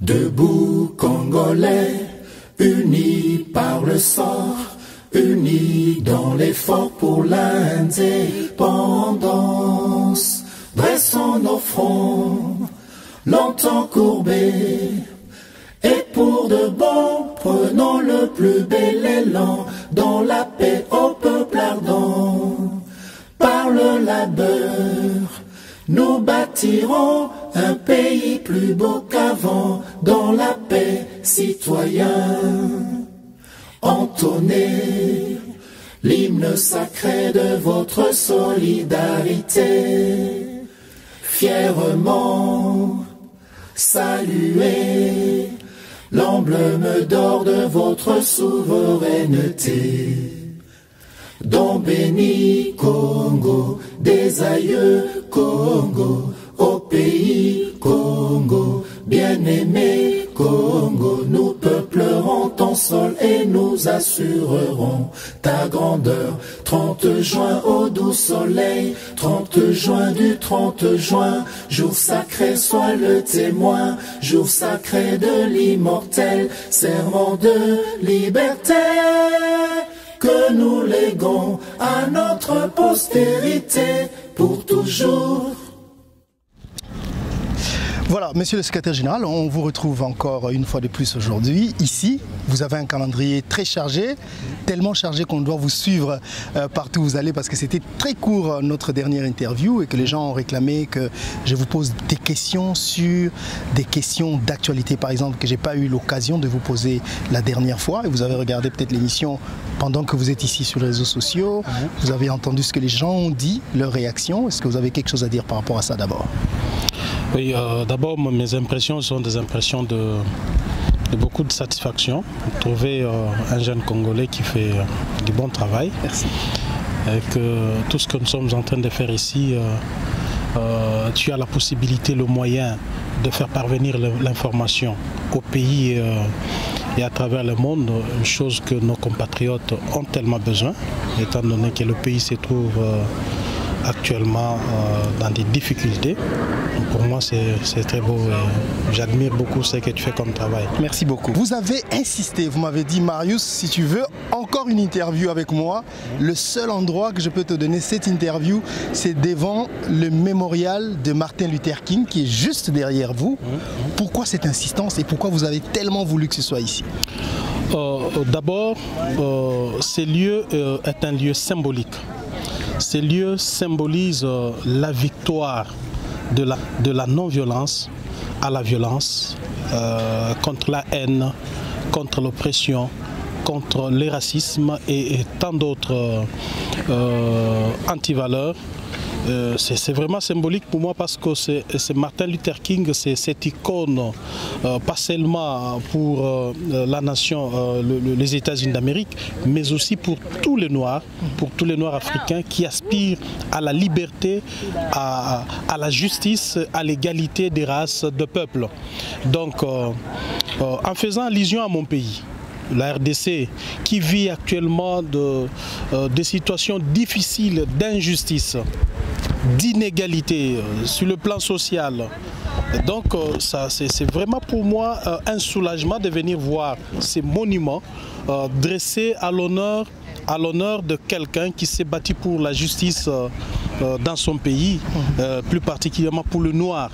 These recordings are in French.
Debout Congolais, unis par le sort, unis dans l'effort pour l'indépendance. Dressons nos fronts, longtemps courbés, et pour de bon, prenons le plus bel élan, dans la paix au peuple ardent. Par le labeur, nous bâtirons un pays plus beau qu'avant, dans la paix, citoyen. Entonnez l'hymne sacré de votre solidarité, fièrement saluez l'emblème d'or de votre souveraineté. Don béni Congo, des aïeux Congo, au pays Congo, bien-aimé Congo, nous peuplerons ton sol et nous assurerons ta grandeur. 30 juin au doux soleil, 30 juin du 30 juin, jour sacré soit le témoin, jour sacré de l'immortel, serment de liberté que nous léguons à notre postérité pour toujours. Voilà, monsieur le secrétaire général, on vous retrouve encore une fois de plus aujourd'hui. Ici, vous avez un calendrier très chargé, tellement chargé qu'on doit vous suivre partout où vous allez parce que c'était très court notre dernière interview et que les gens ont réclamé que je vous pose des questions sur des questions d'actualité, par exemple, que je n'ai pas eu l'occasion de vous poser la dernière fois. Et vous avez regardé peut-être l'émission pendant que vous êtes ici sur les réseaux sociaux. Vous avez entendu ce que les gens ont dit, leurs réactions. Est-ce que vous avez quelque chose à dire par rapport à ça d'abord ? Oui, d'abord mes impressions sont des impressions de beaucoup de satisfaction. Trouver un jeune Congolais qui fait du bon travail. Merci. Et que tout ce que nous sommes en train de faire ici, tu as la possibilité, le moyen de faire parvenir l'information au pays et à travers le monde, une chose que nos compatriotes ont tellement besoin, étant donné que le pays se trouve actuellement dans des difficultés. Pour moi, c'est très beau et j'admire beaucoup ce que tu fais comme travail. Merci beaucoup. Vous avez insisté, vous m'avez dit, Marius, si tu veux encore une interview avec moi, le seul endroit que je peux te donner cette interview, c'est devant le mémorial de Martin Luther King qui est juste derrière vous. Pourquoi cette insistance et pourquoi vous avez tellement voulu que ce soit ici ? D'abord, ce lieu est un lieu symbolique. Ce lieu symbolise la victoire de la non-violence à la violence, contre la haine, contre l'oppression, contre le racisme et tant d'autres antivaleurs. C'est vraiment symbolique pour moi parce que c'est Martin Luther King, c'est cette icône, pas seulement pour la nation, les États-Unis d'Amérique, mais aussi pour tous les Noirs africains qui aspirent à la liberté, à la justice, à l'égalité des races, de peuples. Donc, en faisant allusion à mon pays, la RDC, qui vit actuellement des situations difficiles d'injustice, d'inégalité sur le plan social. Donc c'est vraiment pour moi un soulagement de venir voir ces monuments dressés à l'honneur de quelqu'un qui s'est battu pour la justice dans son pays, plus particulièrement pour le noir.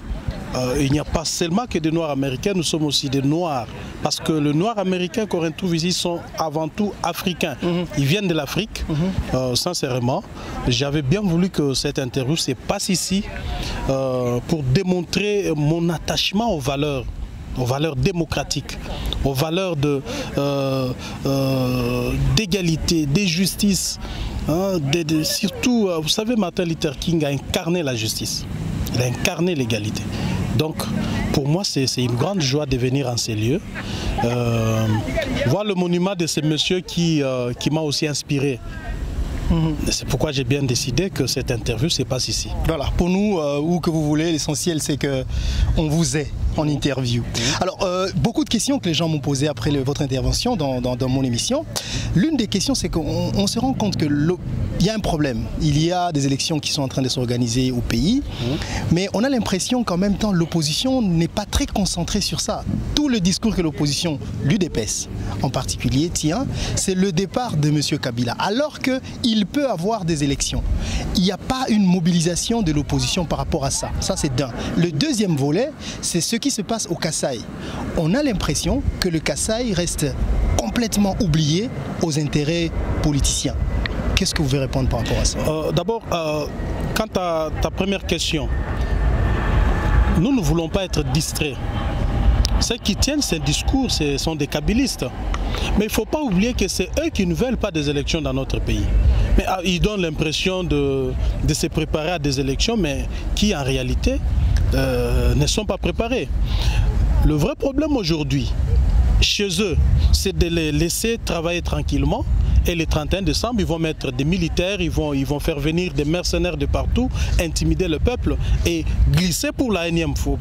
Il n'y a pas seulement que des Noirs américains, nous sommes aussi des Noirs. Parce que les Noirs américains qu'on retrouve ici sont avant tout africains. Ils viennent de l'Afrique, sincèrement. J'avais bien voulu que cette interview se passe ici pour démontrer mon attachement aux valeurs démocratiques, aux valeurs d'égalité, de justice. Surtout, vous savez, Martin Luther King a incarné la justice. Il a incarné l'égalité. Donc, pour moi, c'est une grande joie de venir en ces lieux. Voir le monument de ce monsieur qui m'a aussi inspiré. C'est pourquoi j'ai bien décidé que cette interview se passe ici. Voilà, pour nous, où que vous voulez, l'essentiel c'est qu'on vous ait en interview. Alors, beaucoup de questions que les gens m'ont posées après votre intervention dans mon émission. L'une des questions, c'est qu'on se rend compte que il y a un problème. Il y a des élections qui sont en train de s'organiser au pays, mais on a l'impression qu'en même temps, l'opposition n'est pas très concentrée sur ça. Tout le discours que l'opposition, l'UDPS en particulier, tient, c'est le départ de M. Kabila, alors qu'il peut avoir des élections. Il n'y a pas une mobilisation de l'opposition par rapport à ça. Ça, c'est d'un. Le deuxième volet, c'est ce qui se passe au Kasaï. On a l'impression que le Kasaï reste complètement oublié aux intérêts politiciens. Qu'est-ce que vous voulez répondre par rapport à ça? D'abord, quant à ta première question, nous ne voulons pas être distraits. Ceux qui tiennent ces discours, ce sont des kabylistes. Mais il ne faut pas oublier que c'est eux qui ne veulent pas des élections dans notre pays. Mais ils donnent l'impression de se préparer à des élections, mais qui en réalité ne sont pas préparés. Le vrai problème aujourd'hui, chez eux, c'est de les laisser travailler tranquillement. Et le 31 décembre, ils vont mettre des militaires, ils vont faire venir des mercenaires de partout, intimider le peuple et glisser pour la énième fois.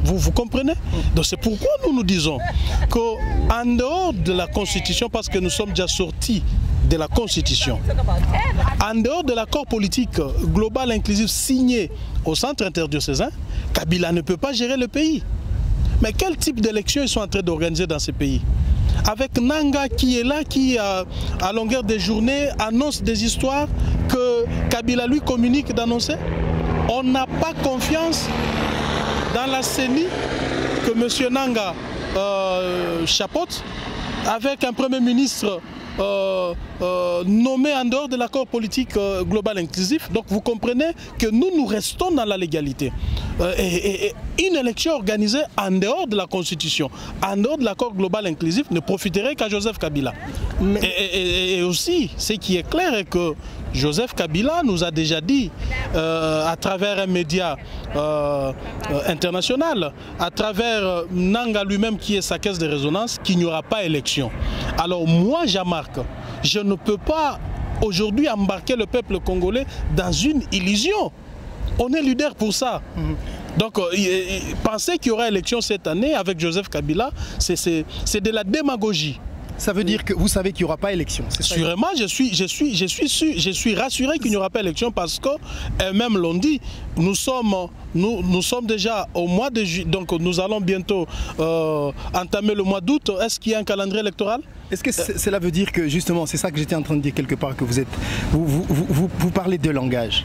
Vous comprenez? Donc c'est pourquoi nous disons qu'en dehors de la Constitution, parce que nous sommes déjà sortis de la Constitution, en dehors de l'accord politique global inclusif signé au centre interdiocésain, Kabila ne peut pas gérer le pays. Mais quel type d'élection ils sont en train d'organiser dans ce pays? Avec Nanga qui est là, qui à longueur de journée annonce des histoires que Kabila lui communique d'annoncer. On n'a pas confiance dans la CENI que M. Nanga chapeaute, avec un Premier ministre nommé en dehors de l'accord politique global inclusif. Donc vous comprenez que nous restons dans la légalité. Et une élection organisée en dehors de la Constitution, en dehors de l'accord global inclusif, ne profiterait qu'à Joseph Kabila. Et aussi, ce qui est clair est que Joseph Kabila nous a déjà dit, à travers un média international, à travers Nanga lui-même qui est sa caisse de résonance, qu'il n'y aura pas élection. Alors moi, Jean-Marc, je ne peux pas aujourd'hui embarquer le peuple congolais dans une illusion. On est leader pour ça. Donc, penser qu'il y aura élection cette année avec Joseph Kabila, c'est de la démagogie. Ça veut dire que vous savez qu'il n'y aura pas élection? Sûrement, je suis rassuré qu'il n'y aura pas élection parce qu'eux-mêmes l'ont dit. Nous sommes déjà au mois de juillet, donc nous allons bientôt entamer le mois d'août. Est-ce qu'il y a un calendrier électoral? Est-ce que cela veut dire que, justement, c'est ça que j'étais en train de dire quelque part, que vous parlez de langage?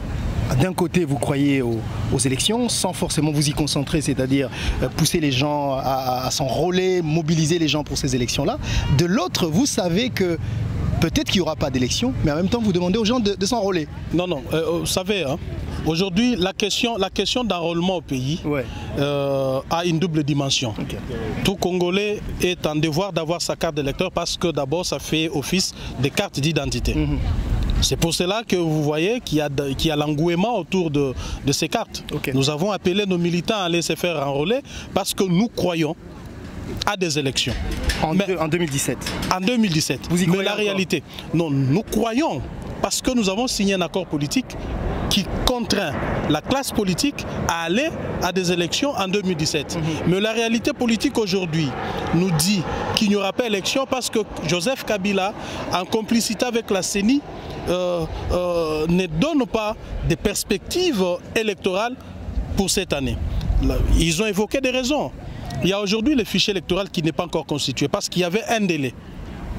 D'un côté, vous croyez aux élections sans forcément vous y concentrer, c'est-à-dire pousser les gens à s'enrôler, mobiliser les gens pour ces élections-là. De l'autre, vous savez que peut-être qu'il n'y aura pas d'élection, mais en même temps, vous demandez aux gens de s'enrôler. Non, vous savez, hein, aujourd'hui, la question d'enrôlement au pays a une double dimension. Okay. Tout Congolais est en devoir d'avoir sa carte d'électeur parce que d'abord, ça fait office de carte d'identité. C'est pour cela que vous voyez qu'il y a l'engouement autour de ces cartes. Okay. Nous avons appelé nos militants à aller se faire enrôler parce que nous croyons à des élections. En 2017. En 2017. Vous y croyez? Mais la réalité, non, nous croyons parce que nous avons signé un accord politique qui contraint la classe politique à aller à des élections en 2017. Mais la réalité politique aujourd'hui nous dit qu'il n'y aura pas d'élection parce que Joseph Kabila, en complicité avec la CENI, ne donne pas de perspectives électorales pour cette année. Ils ont évoqué des raisons. Il y a aujourd'hui le fichier électoral qui n'est pas encore constitué parce qu'il y avait un délai.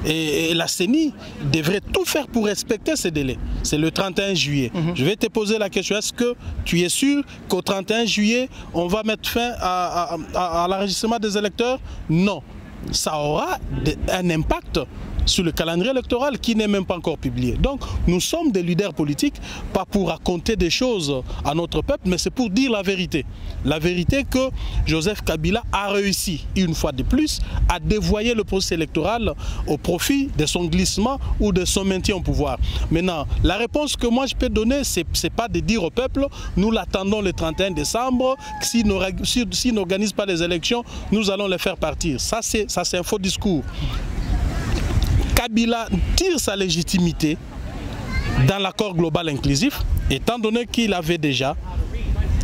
Et la CENI devrait tout faire pour respecter ce délai. C'est le 31 juillet. Je vais te poser la question, est-ce que tu es sûr qu'au 31 juillet, on va mettre fin à l'enregistrement des électeurs? Non. Ça aura un impact sur le calendrier électoral qui n'est même pas encore publié. Donc nous sommes des leaders politiques, pas pour raconter des choses à notre peuple, mais c'est pour dire la vérité. La vérité que Joseph Kabila a réussi, une fois de plus, à dévoyer le processus électoral au profit de son glissement ou de son maintien au pouvoir. Maintenant, la réponse que moi je peux donner, c'est pas de dire au peuple, nous l'attendons le 31 décembre, s'il n'organise pas les élections, nous allons les faire partir. Ça c'est un faux discours. Kabila tire sa légitimité dans l'accord global inclusif, étant donné qu'il avait déjà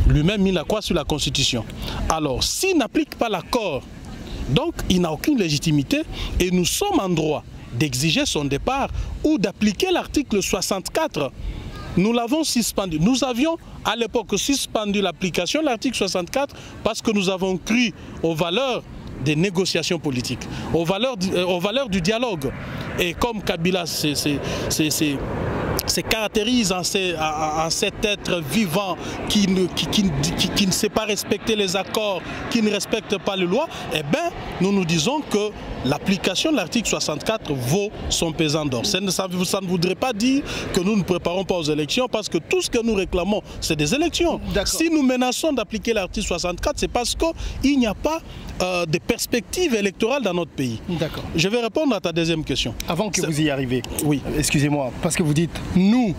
lui-même mis la croix sur la Constitution. Alors, s'il n'applique pas l'accord, donc il n'a aucune légitimité et nous sommes en droit d'exiger son départ ou d'appliquer l'article 64. Nous l'avons suspendu. Nous avions à l'époque suspendu l'application de l'article 64 parce que nous avons cru aux valeurs des négociations politiques, aux valeurs du dialogue. Et comme Kabila se caractérise en cet être vivant qui ne sait pas respecter les accords, qui ne respecte pas les lois, eh bien, nous disons que l'application de l'article 64 vaut son pesant d'or. Ça ne voudrait pas dire que nous ne préparons pas aux élections, parce que tout ce que nous réclamons, c'est des élections. Si nous menaçons d'appliquer l'article 64, c'est parce qu'il n'y a pas de perspective électorale dans notre pays. Je vais répondre à ta deuxième question. Avant que vous y arriviez, oui. Excusez-moi, parce que vous dites nous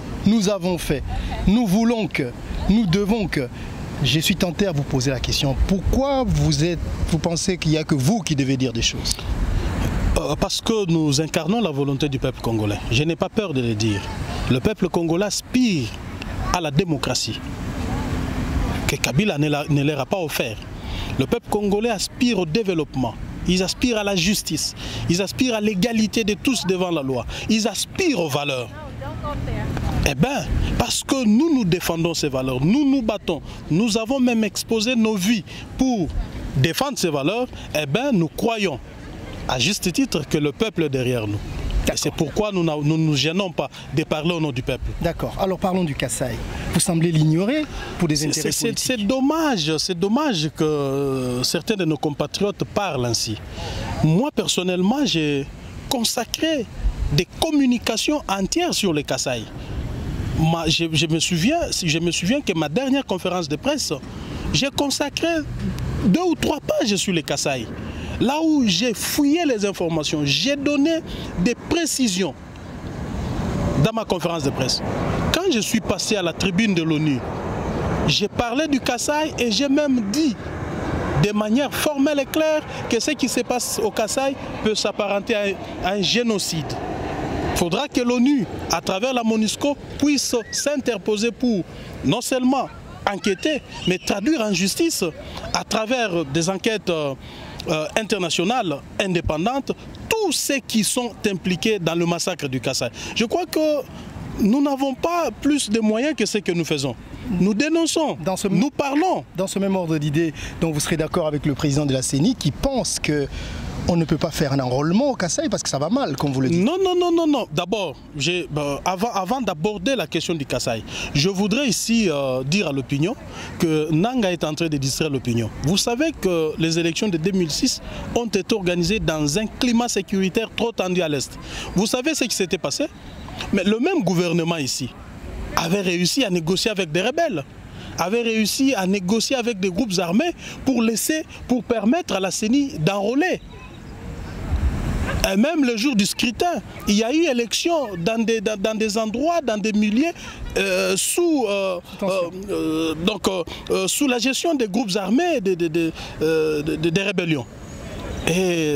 avons fait, nous voulons que, nous devons que. Je suis tenté à vous poser la question, pourquoi vous pensez qu'il n'y a que vous qui devez dire des choses? Parce que nous incarnons la volonté du peuple congolais. Je n'ai pas peur de le dire. Le peuple congolais aspire à la démocratie que Kabila ne leur a pas offert. Le peuple congolais aspire au développement. Ils aspirent à la justice. Ils aspirent à l'égalité de tous devant la loi. Ils aspirent aux valeurs. Eh bien, parce que nous défendons ces valeurs, nous nous battons, nous avons même exposé nos vies pour défendre ces valeurs, eh bien, nous croyons, à juste titre, que le peuple est derrière nous. C'est pourquoi nous ne nous gênons pas de parler au nom du peuple. D'accord. Alors parlons du Kasaï. Vous semblez l'ignorer pour des intérêts politiques. C'est dommage que certains de nos compatriotes parlent ainsi. Moi, personnellement, j'ai consacré des communications entières sur le Kasaï. Je me souviens que ma dernière conférence de presse, j'ai consacré 2 ou 3 pages sur le Kasaï. Là où j'ai fouillé les informations, j'ai donné des précisions dans ma conférence de presse. Quand je suis passé à la tribune de l'ONU, j'ai parlé du Kasaï et j'ai même dit de manière formelle et claire que ce qui se passe au Kasaï peut s'apparenter à un génocide. Il faudra que l'ONU, à travers la MONUSCO, puisse s'interposer pour non seulement enquêter, mais traduire en justice à travers des enquêtes internationales indépendantes tous ceux qui sont impliqués dans le massacre du Kasaï. Je crois que nous n'avons pas plus de moyens que ce que nous faisons. Nous dénonçons, nous parlons. Dans ce même ordre d'idée, donc vous serez d'accord avec le président de la CENI qui pense que on ne peut pas faire un enrôlement au Kasaï parce que ça va mal, comme vous le dites. Non. D'abord, avant d'aborder la question du Kasaï, je voudrais ici dire à l'opinion que Nanga est en train de distraire l'opinion. Vous savez que les élections de 2006 ont été organisées dans un climat sécuritaire trop tendu à l'Est. Vous savez ce qui s'était passé? Mais le même gouvernement ici avait réussi à négocier avec des rebelles, avait réussi à négocier avec des groupes armés pour permettre à la CENI d'enrôler. Et même le jour du scrutin, il y a eu élection dans des endroits, dans des milieux sous la gestion des groupes armés, des rébellions. Et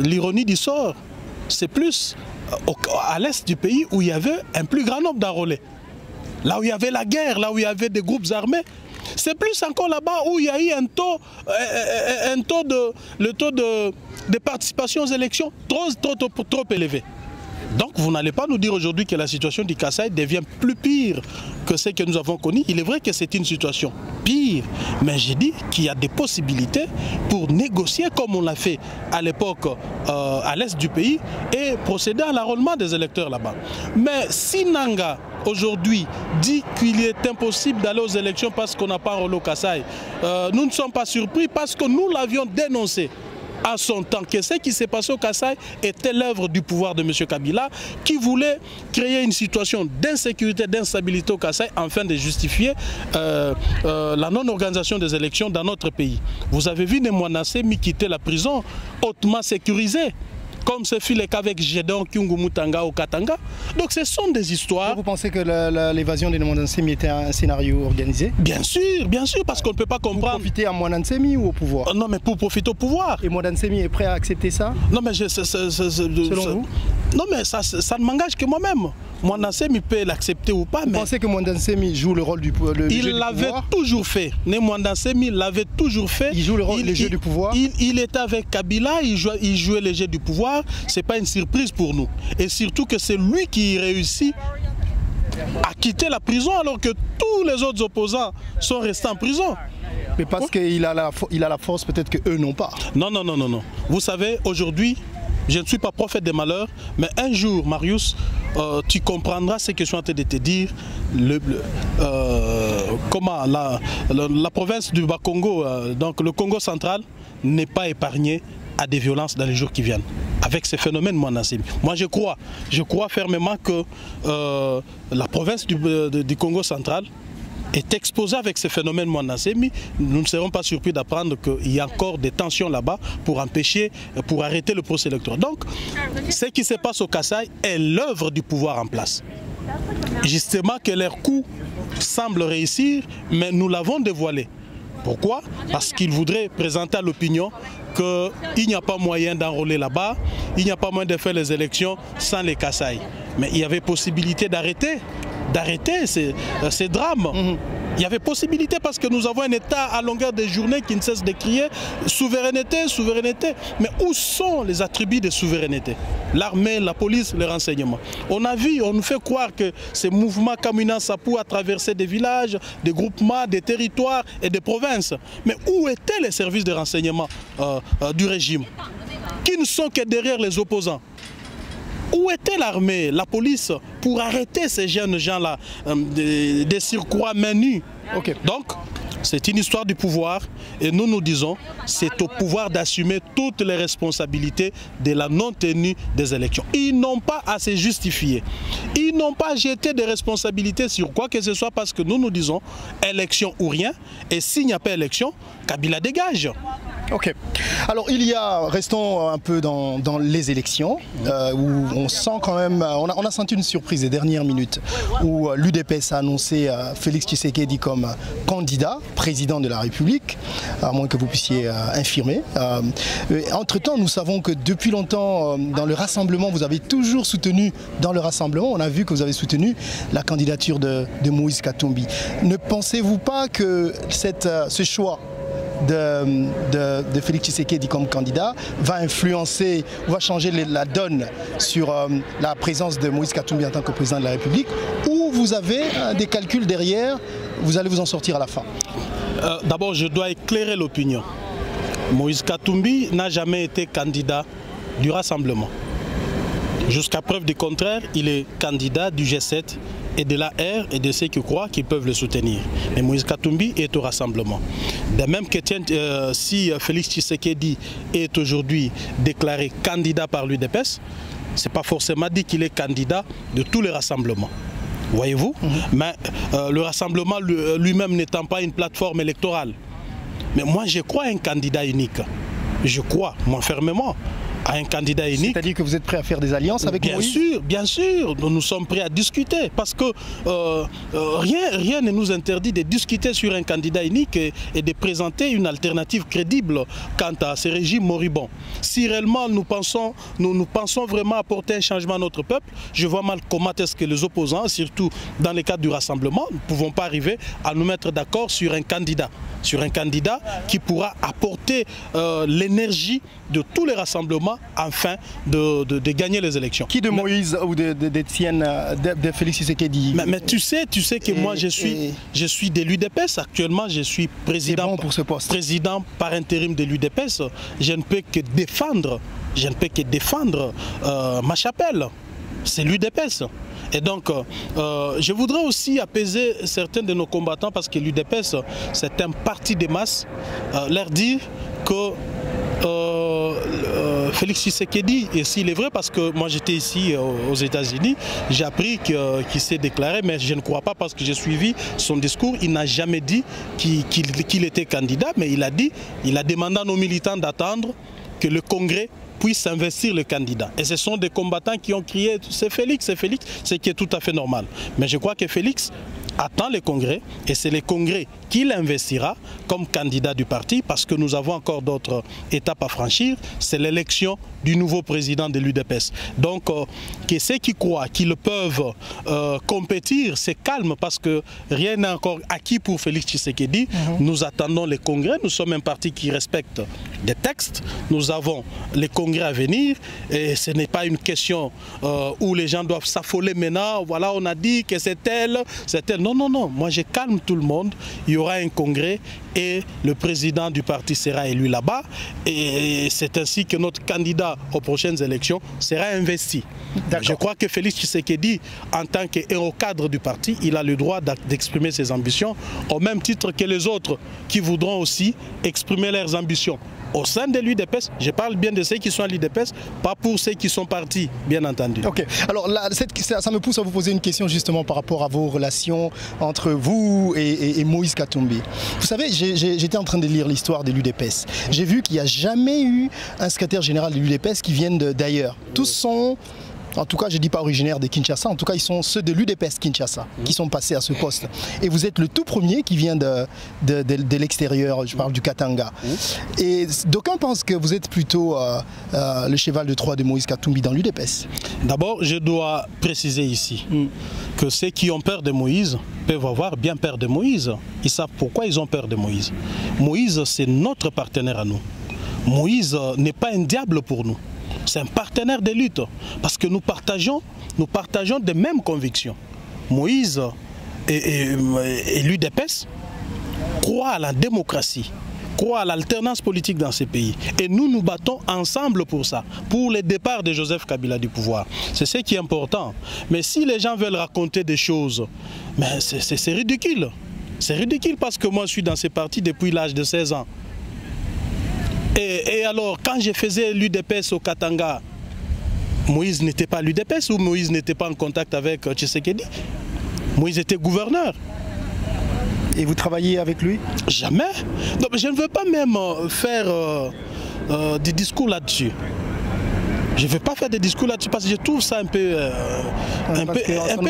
l'ironie du sort, c'est plus à l'est du pays où il y avait un plus grand nombre d'enrôlés. Là où il y avait la guerre, là où il y avait des groupes armés. C'est plus encore là-bas où il y a eu le taux de participation aux élections trop élevé. Donc vous n'allez pas nous dire aujourd'hui que la situation du Kasaï devient plus pire que ce que nous avons connu. Il est vrai que c'est une situation pire, mais j'ai dit qu'il y a des possibilités pour négocier comme on l'a fait à l'époque à l'est du pays et procéder à l'enrôlement des électeurs là-bas. Mais si Nanga aujourd'hui dit qu'il est impossible d'aller aux élections parce qu'on n'a pas enrôlé au Kasaï, nous ne sommes pas surpris parce que nous l'avions dénoncé à son temps que ce qui s'est passé au Kasaï était l'œuvre du pouvoir de M. Kabila qui voulait créer une situation d'insécurité, d'instabilité au Kasaï afin de justifier la non-organisation des élections dans notre pays. Vous avez vu Némoana Semi quitter la prison hautement sécurisée, comme ce fut le cas avec Gédéon Kyungu Mutanga au Katanga. Donc ce sont des histoires. Vous pensez que l'évasion de Mwandansemi était un scénario organisé? Bien sûr, parce qu'on ne peut pas comprendre. Pour profiter à Mwandansemi ou au pouvoir? Non, mais pour profiter au pouvoir. Et Mwandansemi est prêt à accepter ça? Non, mais selon vous? Non, mais ça ne m'engage que moi-même. Mwandansemi peut l'accepter ou pas. Vous pensez que Mwandansemi joue le rôle du pouvoir? Il l'avait toujours fait. Mwandansemi l'avait toujours fait. Il joue le jeu du pouvoir? Il était avec Kabila, il jouait le jeu du pouvoir. pouvoir, ce n'est pas une surprise pour nous. Et surtout que c'est lui qui réussit à quitter la prison alors que tous les autres opposants sont restés en prison. Mais parce qu'il a la force peut-être qu'eux n'ont pas. Non, non, non, non, non. Vous savez, aujourd'hui, je ne suis pas prophète des malheurs, mais un jour, Marius, tu comprendras ce que je suis en train de te dire. Comment la province du Bas-Congo, donc le Congo central, n'est pas épargnée à des violences dans les jours qui viennent. Avec ces phénomènes, moi je crois fermement que la province du Congo central est exposée avec ces phénomènes Mwanasemi. Nous ne serons pas surpris d'apprendre qu'il y a encore des tensions là-bas pour empêcher, pour arrêter le procès électoral. Donc, ce qui se passe au Kasaï est l'œuvre du pouvoir en place. Justement que leur coup semble réussir, mais nous l'avons dévoilé. Pourquoi? Parce qu'ils voudraient présenter à l'opinion qu'il n'y a pas moyen d'enrôler là-bas, il n'y a pas moyen de faire les élections sans les Kasaï. Mais il y avait possibilité d'arrêter ces drames. Il y avait possibilité parce que nous avons un État à longueur de journée qui ne cesse de crier souveraineté, souveraineté. Mais où sont les attributs de souveraineté? L'armée, la police, les renseignements. On a vu, on nous fait croire que ces mouvements Kamina Sapou a traversé des villages, des groupements, des territoires et des provinces. Mais où étaient les services de renseignement du régime? Qui ne sont que derrière les opposants? Où était l'armée, la police pour arrêter ces jeunes gens-là, des surcroîts main nue? Donc, c'est une histoire du pouvoir et nous disons c'est au pouvoir d'assumer toutes les responsabilités de la non-tenue des élections. Ils n'ont pas à se justifier. Ils n'ont pas jeté des responsabilités sur quoi que ce soit parce que nous disons élection ou rien. Et s'il n'y a pas élection, Kabila dégage. Ok. Alors il y a, restons un peu dans les élections, où on sent quand même, on a senti une surprise des dernières minutes, où l'UDPS a annoncé Félix Tshisekedi comme candidat, président de la République, à moins que vous puissiez infirmer. Entre-temps, nous savons que depuis longtemps, dans le rassemblement, vous avez toujours soutenu, dans le rassemblement, on a vu que vous avez soutenu la candidature de Moïse Katumbi. Ne pensez-vous pas que ce choix de Félix Tshisekedi comme candidat va influencer, va changer la donne sur la présence de Moïse Katumbi en tant que président de la République, ou vous avez des calculs derrière, vous allez vous en sortir à la fin? D'abord, je dois éclairer l'opinion. Moïse Katumbi n'a jamais été candidat du Rassemblement. Jusqu'à preuve du contraire, il est candidat du G7 et de l'AR et de ceux qui croient qu'ils peuvent le soutenir. Mais Moïse Katumbi est au Rassemblement. De même que si Félix Tshisekedi est aujourd'hui déclaré candidat par l'UDPS, ce n'est pas forcément dit qu'il est candidat de tous les rassemblements. Voyez-vous? Mais le Rassemblement lui-même n'étant pas une plateforme électorale. Mais moi, je crois à un candidat unique. Je crois, moi, fermement, à un candidat unique. C'est-à-dire que vous êtes prêt à faire des alliances avec Moïse? Bien sûr, nous sommes prêts à discuter parce que rien ne nous interdit de discuter sur un candidat unique et de présenter une alternative crédible quant à ce régime moribond. Si réellement nous pensons vraiment apporter un changement à notre peuple, je vois mal comment est-ce que les opposants, surtout dans le cadre du Rassemblement, ne pouvons pas arriver à nous mettre d'accord sur un candidat qui pourra apporter l'énergie de tous les rassemblements afin de gagner les élections. Qui de Moïse ou d'Étienne, de Félix Tshisekedi? Mais tu sais que moi je suis de l'UDPS. Actuellement je suis président, bon pour ce poste. Président par intérim de l'UDPS. Je ne peux que défendre ma chapelle. C'est l'UDPS. Et donc, je voudrais aussi apaiser certains de nos combattants parce que l'UDPS, c'est un parti de masse, leur dire que Félix Tshisekedi, et s'il est vrai, parce que moi j'étais ici aux États-Unis, j'ai appris qu'il s'est déclaré, mais je ne crois pas parce que j'ai suivi son discours. Il n'a jamais dit qu'il était candidat, mais il a demandé à nos militants d'attendre que le Congrès puisse investir le candidat. Et ce sont des combattants qui ont crié c'est Félix, ce qui est tout à fait normal. Mais je crois que Félix attend le congrès et c'est le congrès qui l'investira comme candidat du parti parce que nous avons encore d'autres étapes à franchir. C'est l'élection du nouveau président de l'UDPS. Donc, que ceux qui croient qu'ils peuvent compétir, c'est calme parce que rien n'est encore acquis pour Félix Tshisekedi. Nous attendons les congrès. Nous sommes un parti qui respecte des textes. Nous avons les congrès à venir et ce n'est pas une question où les gens doivent s'affoler maintenant. Voilà, on a dit que c'est tel, c'est tel. Non, non, non. Moi, je calme tout le monde. Il y aura un congrès et le président du parti sera élu là-bas. Et c'est ainsi que notre candidat aux prochaines élections sera investi. Je crois que Félix Tshisekedi, en tant que héros cadre du parti, il a le droit d'exprimer ses ambitions au même titre que les autres qui voudront aussi exprimer leurs ambitions. Au sein de l'UDPS, je parle bien de ceux qui sont à l'UDPS, pas pour ceux qui sont partis, bien entendu. Ok, alors là, ça me pousse à vous poser une question justement par rapport à vos relations entre vous et Moïse Katumbi. Vous savez, j'étais en train de lire l'histoire de l'UDPS. J'ai vu qu'il n'y a jamais eu un secrétaire général de l'UDPS qui vienne d'ailleurs. Tous sont... En tout cas, je ne dis pas originaire de Kinshasa, en tout cas, ils sont ceux de l'UDPS Kinshasa qui sont passés à ce poste. Et vous êtes le tout premier qui vient de l'extérieur, je parle du Katanga. Et d'aucuns pensent que vous êtes plutôt le cheval de Troie de Moïse Katumbi dans l'UDPS. D'abord, je dois préciser ici que ceux qui ont peur de Moïse peuvent avoir bien peur de Moïse. Ils savent pourquoi ils ont peur de Moïse. Moïse, c'est notre partenaire à nous. Moïse n'est pas un diable pour nous. C'est un partenaire de lutte parce que nous partageons des mêmes convictions. Moïse et l'UDPS croient à la démocratie, croient à l'alternance politique dans ces pays. Et nous nous battons ensemble pour ça, pour le départ de Joseph Kabila du pouvoir. C'est ce qui est important. Mais si les gens veulent raconter des choses, c'est ridicule. C'est ridicule parce que moi je suis dans ces partis depuis l'âge de 16 ans. Et alors, quand je faisais l'UDPS au Katanga, Moïse n'était pas à l'UDPS ou Moïse n'était pas en contact avec Tshisekedi. Moïse était gouverneur. Et vous travaillez avec lui? Jamais. Donc, je ne veux pas même faire des discours là-dessus. Je ne veux pas faire des discours là-dessus parce que je trouve ça un peu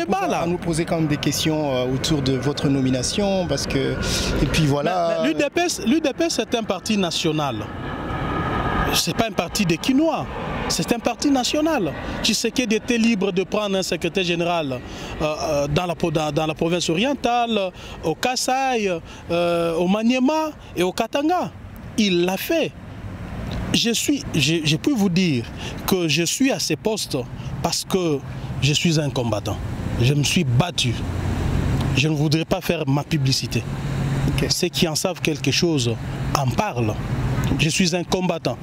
bas là. On nous posait quand même des questions autour de votre nomination parce que... Et puis voilà... L'UDPS est un parti national. Ce n'est pas un parti des Quinois. C'est un parti national. Tshisekedi était libre de prendre un secrétaire général dans la province orientale, au Kasaï, au Maniema et au Katanga. Il l'a fait. Je peux vous dire que je suis à ces postes parce que je suis un combattant. Je me suis battu. Je ne voudrais pas faire ma publicité. Ceux qui en savent quelque chose en parlent. Je suis un combattant.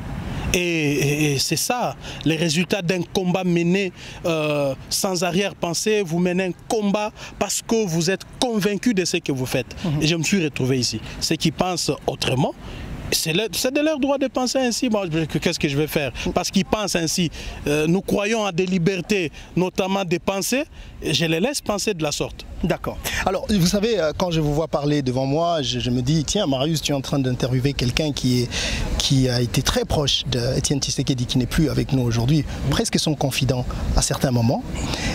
Et c'est ça, les résultats d'un combat mené sans arrière-pensée. Vous menez un combat parce que vous êtes convaincu de ce que vous faites. Et je me suis retrouvé ici. Ceux qui pensent autrement, c'est de leur droit de penser ainsi. Qu'est-ce que je vais faire? Parce qu'ils pensent ainsi. Nous croyons à des libertés, notamment de penser, et je les laisse penser de la sorte. D'accord. Alors, vous savez, quand je vous vois parler devant moi, je me dis, tiens, Marius, tu es en train d'interviewer quelqu'un qui a été très proche d'Étienne Tshisekedi, qui n'est plus avec nous aujourd'hui, presque son confident à certains moments.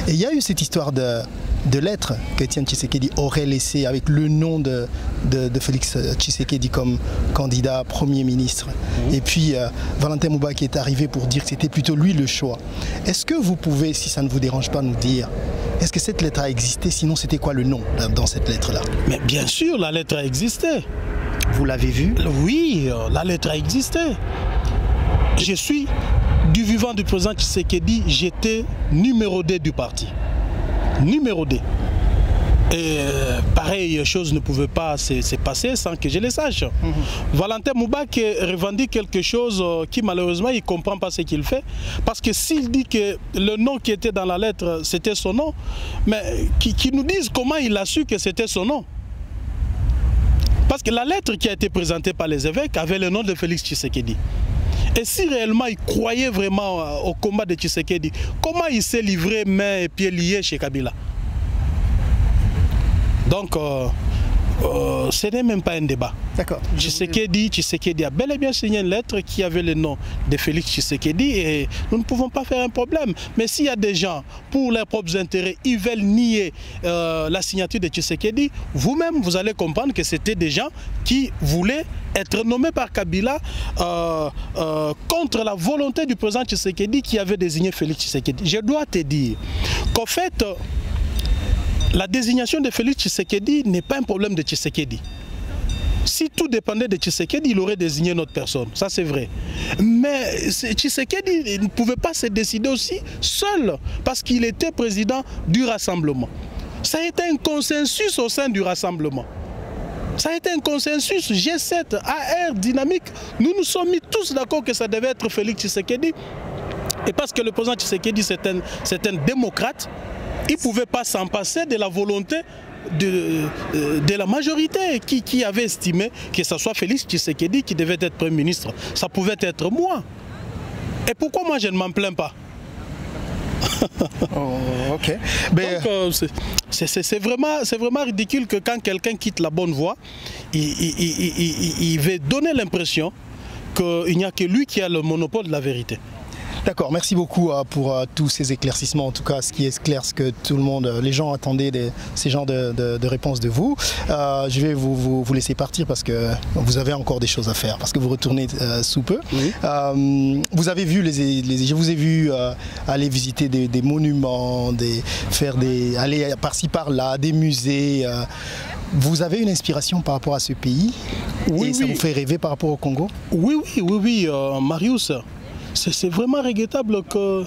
Et il y a eu cette histoire de lettres qu'Étienne Tshisekedi aurait laissées avec le nom de Félix Tshisekedi comme candidat Premier ministre. Et puis, Valentin Mouba qui est arrivé pour dire que c'était plutôt lui le choix. Est-ce que vous pouvez, si ça ne vous dérange pas, nous dire, est-ce que cette lettre a existé? Sinon, c'était quoi le nom dans cette lettre-là? Mais bien sûr, la lettre a existé. Vous l'avez vue? Oui, la lettre a existé. Je suis, du vivant du président Tshisekedi, j'étais numéro 2 du parti. Numéro 2. Et pareille chose ne pouvait pas se passer sans que je le sache. Valentin Mouba qui revendique quelque chose qui malheureusement il ne comprend pas ce qu'il fait. Parce que s'il dit que le nom qui était dans la lettre c'était son nom, mais qui nous dise comment il a su que c'était son nom. Parce que la lettre qui a été présentée par les évêques avait le nom de Félix Tshisekedi. Et si réellement il croyait vraiment au combat de Tshisekedi, comment il s'est livré main et pieds liés chez Kabila? Donc, ce n'est même pas un débat. D'accord. Tshisekedi a bel et bien signé une lettre qui avait le nom de Félix Tshisekedi et nous ne pouvons pas faire un problème. Mais s'il y a des gens, pour leurs propres intérêts, ils veulent nier la signature de Tshisekedi, vous-même, vous allez comprendre que c'était des gens qui voulaient être nommés par Kabila contre la volonté du président Tshisekedi qui avait désigné Félix Tshisekedi. Je dois te dire qu'en fait, la désignation de Félix Tshisekedi n'est pas un problème de Tshisekedi. Si tout dépendait de Tshisekedi, il aurait désigné notre personne, ça c'est vrai. Mais Tshisekedi ne pouvait pas se décider aussi seul parce qu'il était président du rassemblement. Ça a été un consensus au sein du rassemblement. Ça a été un consensus G7, AR, dynamique. Nous nous sommes mis tous d'accord que ça devait être Félix Tshisekedi. Et parce que le président Tshisekedi c'est un démocrate, il ne pouvait pas s'en passer de la volonté de la majorité qui avait estimé que ce soit Félix Tshisekedi qui devait être Premier ministre. Ça pouvait être moi. Et pourquoi moi je ne m'en plains pas? Oh, ok. Donc c'est vraiment ridicule que quand quelqu'un quitte la bonne voie, il veut donner l'impression qu'il n'y a que lui qui a le monopole de la vérité. D'accord, merci beaucoup pour tous ces éclaircissements. En tout cas, ce qui est clair, c'est que tout le monde, les gens attendaient ces genres de réponses de vous. Je vais vous laisser partir parce que vous avez encore des choses à faire, parce que vous retournez sous peu. Oui. Vous avez vu, je vous ai vu aller visiter des monuments, aller par-ci par-là, des musées. Vous avez une inspiration par rapport à ce pays? Oui, et ça vous fait rêver par rapport au Congo? Oui, Marius. C'est vraiment regrettable que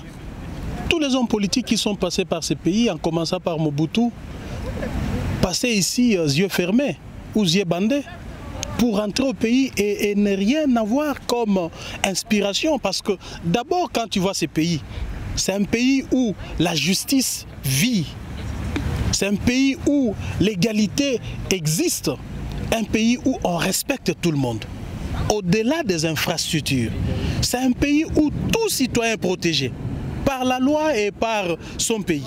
tous les hommes politiques qui sont passés par ces pays, en commençant par Mobutu, passaient ici yeux fermés ou yeux bandés pour rentrer au pays et ne rien avoir comme inspiration. Parce que d'abord, quand tu vois ces pays, c'est un pays où la justice vit, c'est un pays où l'égalité existe, un pays où on respecte tout le monde. Au-delà des infrastructures, c'est un pays où tout citoyen est protégé par la loi et par son pays.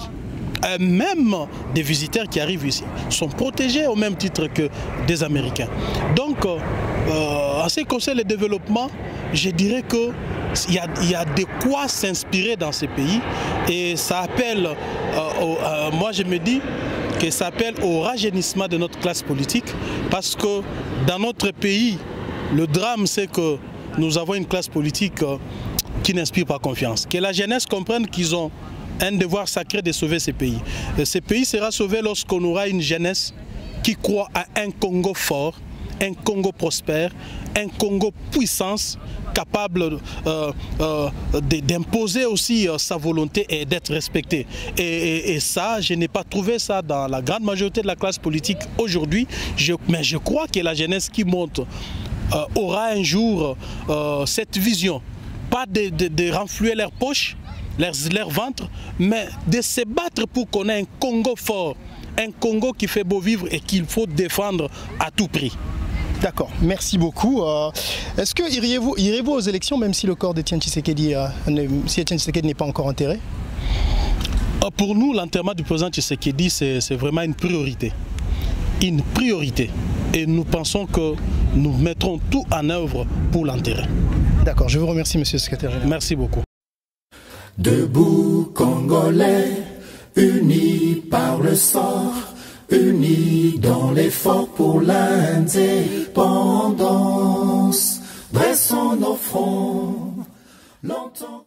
Même des visiteurs qui arrivent ici sont protégés au même titre que des Américains. Donc, en ce qui concerne le développement, je dirais qu'il y a de quoi s'inspirer dans ces pays et ça appelle, moi je me dis que ça appelle au rajeunissement de notre classe politique parce que dans notre pays, le drame, c'est que nous avons une classe politique qui n'inspire pas confiance. Que la jeunesse comprenne qu'ils ont un devoir sacré de sauver ces pays. Et ce pays sera sauvé lorsqu'on aura une jeunesse qui croit à un Congo fort, un Congo prospère, un Congo puissance, capable d'imposer aussi sa volonté et d'être respecté. Et ça, je n'ai pas trouvé ça dans la grande majorité de la classe politique aujourd'hui. Mais je crois que la jeunesse qui monte aura un jour cette vision, pas de renflouer leurs poches, leur ventre, mais de se battre pour qu'on ait un Congo fort, un Congo qui fait beau vivre et qu'il faut défendre à tout prix. D'accord, merci beaucoup. Est-ce que irez-vous aux élections même si le corps d'Etienne Tshisekedi, si Etienne Tshisekedi n'est pas encore enterré? Pour nous, l'enterrement du président Tshisekedi, c'est vraiment une priorité. Une priorité. Et nous pensons que nous mettrons tout en œuvre pour l'enterrer. D'accord, je vous remercie, monsieur le secrétaire général. Merci beaucoup. Debout Congolais, unis par le sort, unis dans l'effort pour l'indépendance, dressons nos fronts, longtemps.